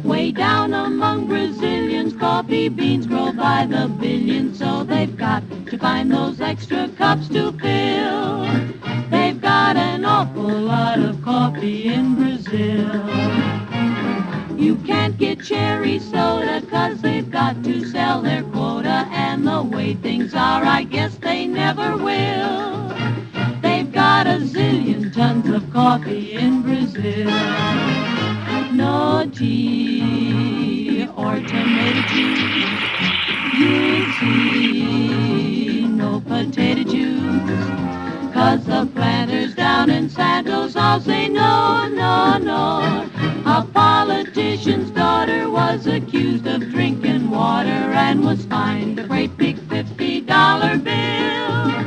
Way down among Brazilians, coffee beans grow by the billions, so they've got to find those extra cups to fill. They've got an awful lot of coffee in Brazil. You can't get cherry soda 'cause they've got to sell their quota, and the way things are, I guess they never will. They've got a zillion tons of coffee in Brazil. No tea or tomato juice, you see, no potato juice, 'cause the planters down in Santos all say no, no, no. A politician's daughter was accused of drinking water and was fined a great big $50 bill.